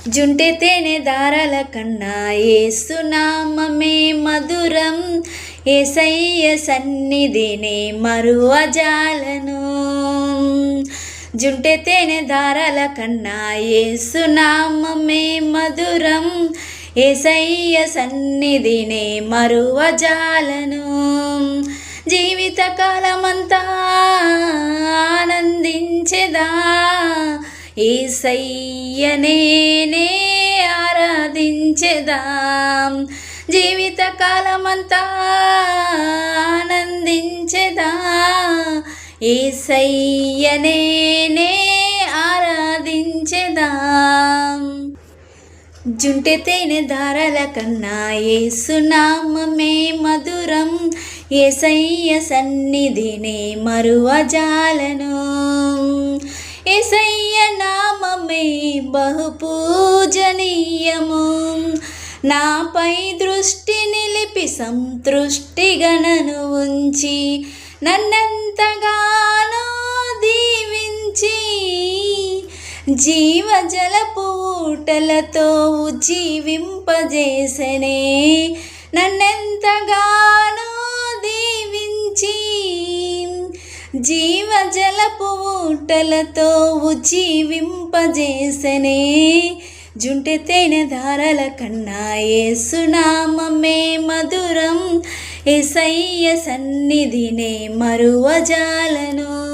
జుంటె తేనె దారాల కన్నా యేసునామమే మధురం, యేసయ్య సన్నిధినే మరువజాలను. జుంటె తేనె దారాల కన్నా యేసునామమే మధురం, యేసయ్య సన్నిధినే మరువజాలను. జీవితకాలమంతా ఆనందించెదా, యేసయ్యనే ఆరాధించెదా. జీవితకాలమంతా ఆనందించెదా, యేసయ్యనే ఆరాధించెదా. జుంటె తేనె దారాల కన్నా యేసునామమే మధురం, యేసయ్య సన్నిధినే మరువజాలను. యేసయ్య నామమే బహు పూజనీయము, నాపై దృష్టి నిలిపి సంతృష్టిగా నన్ను ఉంచి నన్నెంతగానో దీవించి, జీవజలపు ఊటలతో ఉజ్జీవింపజేసెనే. నన్నెంతగానో దీవించి జీవజలపు ఊటలతో ఉజ్జీవింపజేసెనే. జుంటె తేనె దారాల కన్నా యేసునామమే మధురం, యేసయ్య సన్నిధినే మరువజాలను.